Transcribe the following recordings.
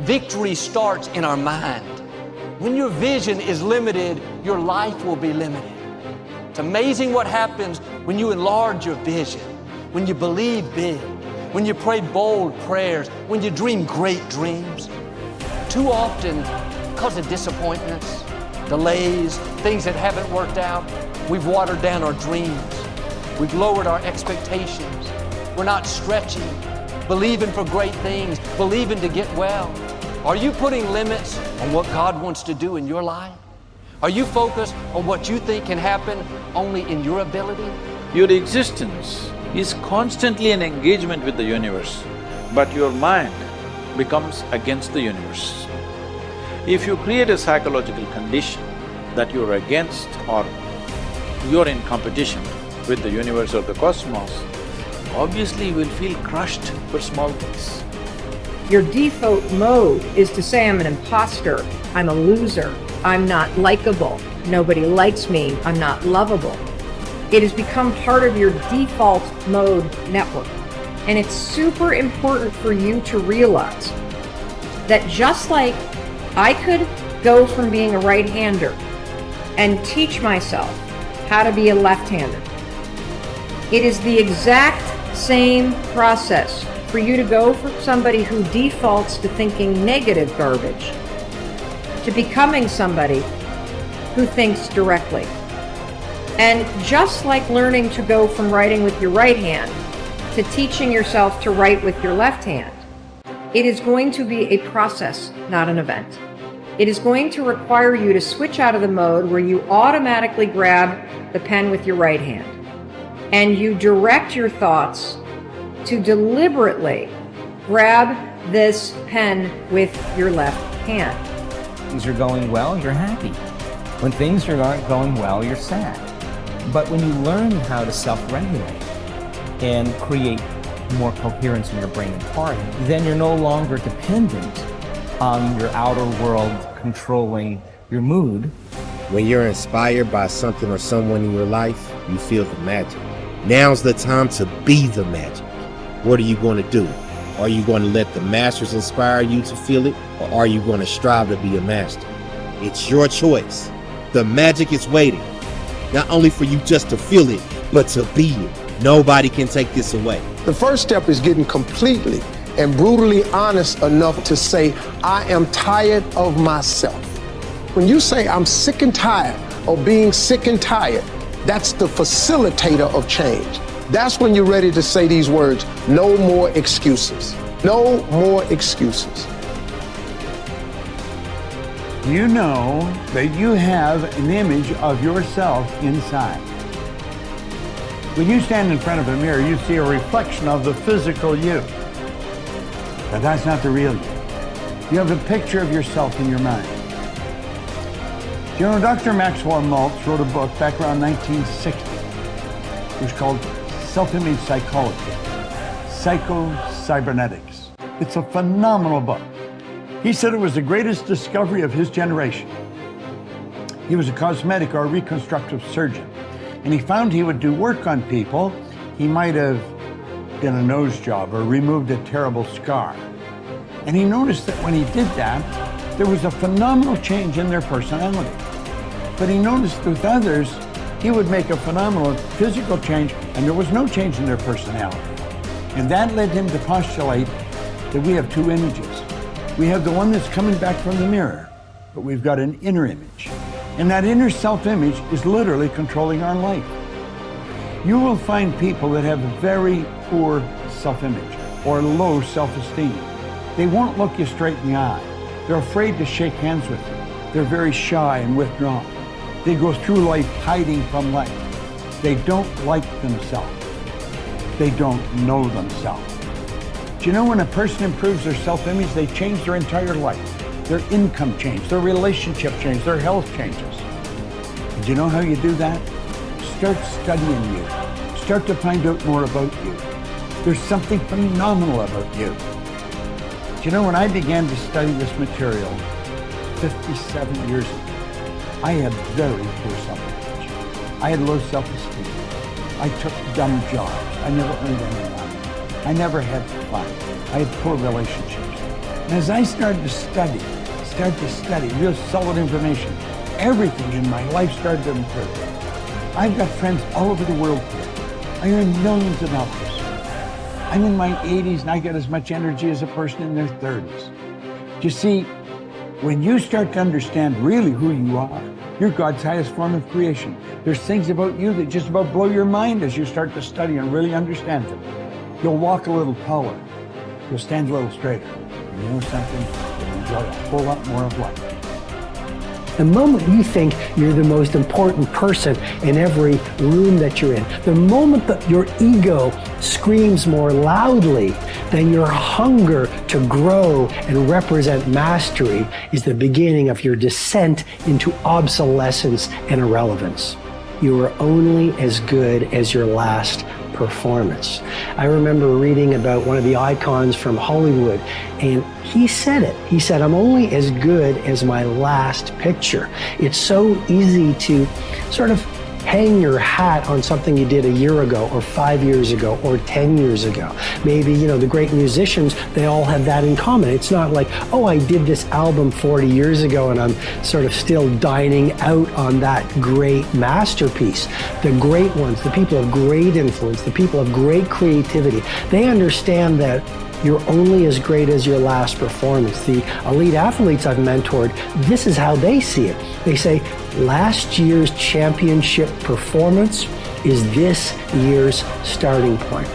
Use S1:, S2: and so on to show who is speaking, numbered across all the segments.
S1: Victory starts in our mind. When your vision is limited, your life will be limited. It's amazing what happens when you enlarge your vision, when you believe big, when you pray bold prayers, when you dream great dreams. Too often, because of disappointments, delays, things that haven't worked out, we've watered down our dreams. We've lowered our expectations. We're not stretching, believing for great things, believing to get well. Are you putting limits on what God wants to do in your life? Are you focused on what you think can happen only in your ability?
S2: Your existence is constantly an engagement with the universe, but your mind becomes against the universe. If you create a psychological condition that you're against or you're in competition with the universe or the cosmos, obviously you will feel crushed for small things.
S3: Your default mode is to say, I'm an imposter, I'm a loser, I'm not likable, nobody likes me, I'm not lovable. It has become part of your default mode network. And it's super important for you to realize that just like I could go from being a right-hander and teach myself how to be a left-hander, it is the exact same process for you to go from somebody who defaults to thinking negative garbage to becoming somebody who thinks directly. And just like learning to go from writing with your right hand to teaching yourself to write with your left hand, it is going to be a process, not an event. It is going to require you to switch out of the mode where you automatically grab the pen with your right hand and you direct your thoughts to deliberately grab this pen with your left hand.
S4: Things are going well, you're happy. When things are not going well, you're sad. But when you learn how to self-regulate and create more coherence in your brain and heart, then you're no longer dependent on your outer world controlling your mood.
S5: When you're inspired by something or someone in your life, you feel the magic. Now's the time to be the magic. What are you going to do? Are you going to let the masters inspire you to feel it, or are you going to strive to be a master? It's your choice. The magic is waiting, not only for you just to feel it, but to be it. Nobody can take this away.
S6: The first step is getting completely and brutally honest enough to say, I am tired of myself. When you say I'm sick and tired of being sick and tired, that's the facilitator of change. That's when you're ready to say these words, no more excuses. No more excuses.
S7: You know that you have an image of yourself inside. When you stand in front of a mirror, you see a reflection of the physical you. But that's not the real you. You have a picture of yourself in your mind. You know, Dr. Maxwell Maltz wrote a book back around 1960. It was called Self-Image Psychology, Psycho-Cybernetics. It's a phenomenal book. He said it was the greatest discovery of his generation. He was a cosmetic or reconstructive surgeon, and he found he would do work on people. He might have done a nose job or removed a terrible scar. And he noticed that when he did that, there was a phenomenal change in their personality. But he noticed with others, he would make a phenomenal physical change and there was no change in their personality. And that led him to postulate that we have two images. We have the one that's coming back from the mirror, but we've got an inner image. And that inner self-image is literally controlling our life. You will find people that have very poor self-image or low self-esteem. They won't look you straight in the eye. They're afraid to shake hands with you. They're very shy and withdrawn. They go through life hiding from life. They don't like themselves. They don't know themselves. Do you know when a person improves their self-image, they change their entire life. Their income changes, their relationship changes, their health changes. And do you know how you do that? Start studying you. Start to find out more about you. There's something phenomenal about you. Do you know when I began to study this material 57 years ago, I had very poor self-image. I had low self-esteem. I took dumb jobs. I never earned any money. I never had fun. I had poor relationships. And as I started to study real solid information, everything in my life started to improve. I've got friends all over the world today. I earn millions of dollars. I'm in my 80s and I get as much energy as a person in their 30s. You see, when you start to understand really who you are, you're God's highest form of creation. There's things about you that just about blow your mind as you start to study and really understand them. You'll walk a little taller. You'll stand a little straighter. And you know something? You'll enjoy a whole lot more of life.
S6: The moment you think you're the most important person in every room that you're in, the moment that your ego screams more loudly than your hunger to grow and represent mastery is the beginning of your descent into obsolescence and irrelevance. You are only as good as your last performance. I remember reading about one of the icons from Hollywood, and he said it. He said, I'm only as good as my last picture. It's so easy to sort of hang your hat on something you did a year ago or 5 years ago or 10 years ago. Maybe, the great musicians, they all have that in common. It's not like, oh, I did this album 40 years ago and I'm sort of still dining out on that great masterpiece. The great ones, the people of great influence, the people of great creativity, they understand that you're only as great as your last performance. The elite athletes I've mentored, this is how they see it. They say, last year's championship performance is this year's starting point.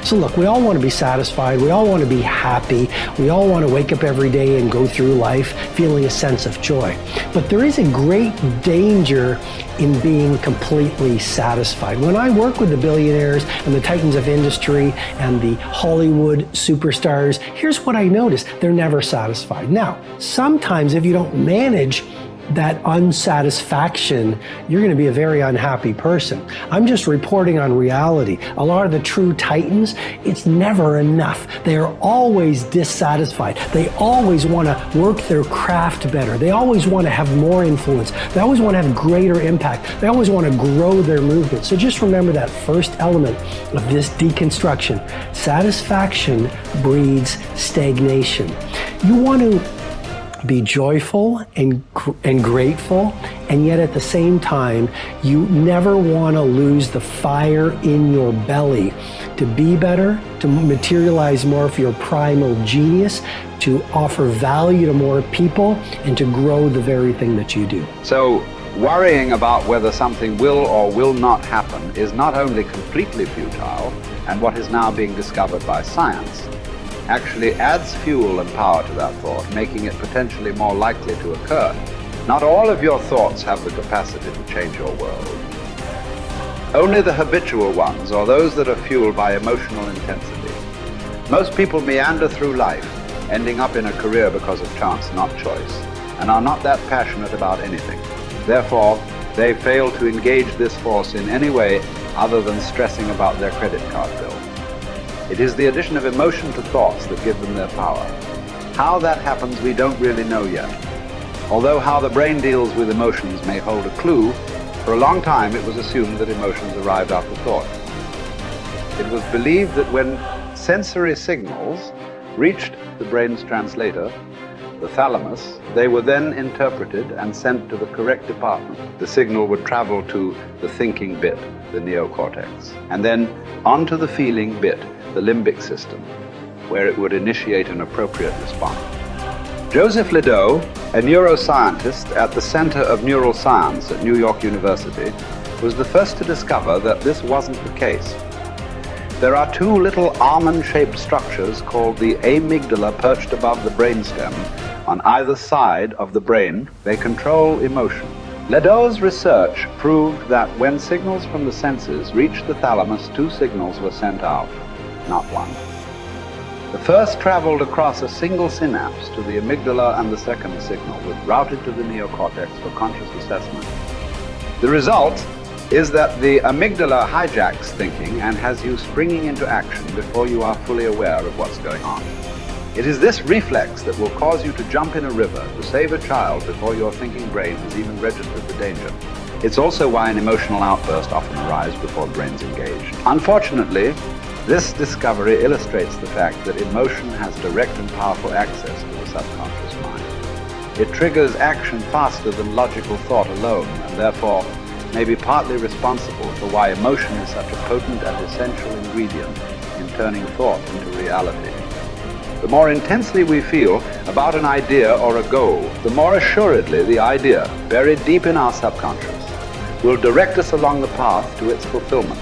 S6: So look, we all want to be satisfied. We all want to be happy. We all want to wake up every day and go through life feeling a sense of joy. But there is a great danger in being completely satisfied. When I work with the billionaires and the titans of industry and the Hollywood superstars, here's what I notice. They're never satisfied. Now, sometimes if you don't manage that unsatisfaction, you're going to be a very unhappy person. I'm just reporting on reality. A lot of the true titans, it's never enough. They are always dissatisfied. They always want to work their craft better. They always want to have more influence. They always want to have greater impact. They always want to grow their movement. So just remember that first element of this deconstruction. Satisfaction breeds stagnation. You want to be joyful and grateful, and yet at the same time, you never want to lose the fire in your belly to be better, to materialize more of your primal genius, to offer value to more people, and to grow the very thing that you do.
S8: So, worrying about whether something will or will not happen is not only completely futile, and what is now being discovered by science, actually adds fuel and power to that thought, making it potentially more likely to occur. Not all of your thoughts have the capacity to change your world. Only the habitual ones, or those that are fueled by emotional intensity. Most people meander through life, ending up in a career because of chance, not choice, and are not that passionate about anything. Therefore, they fail to engage this force in any way other than stressing about their credit card bill. It is the addition of emotion to thoughts that give them their power. How that happens, we don't really know yet. Although how the brain deals with emotions may hold a clue, for a long time it was assumed that emotions arrived after thought. It was believed that when sensory signals reached the brain's translator, the thalamus, they were then interpreted and sent to the correct department. The signal would travel to the thinking bit, the neocortex, and then onto the feeling bit, the limbic system, where it would initiate an appropriate response. Joseph Ledoux, a neuroscientist at the Center of Neural Science at New York University, was the first to discover that this wasn't the case. There are two little almond-shaped structures called the amygdala perched above the brainstem on either side of the brain. They control emotion. Ledoux's research proved that when signals from the senses reached the thalamus, two signals were sent out, not one. The first traveled across a single synapse to the amygdala, and the second signal was routed to the neocortex for conscious assessment. The result is that the amygdala hijacks thinking and has you springing into action before you are fully aware of what's going on. It is this reflex that will cause you to jump in a river to save a child before your thinking brain has even registered the danger. It's also why an emotional outburst often arrives before the brain's engaged. Unfortunately, This discovery illustrates the fact that emotion has direct and powerful access to the subconscious mind. It triggers action faster than logical thought alone, and therefore may be partly responsible for why emotion is such a potent and essential ingredient in turning thought into reality. The more intensely we feel about an idea or a goal, the more assuredly the idea, buried deep in our subconscious, will direct us along the path to its fulfillment.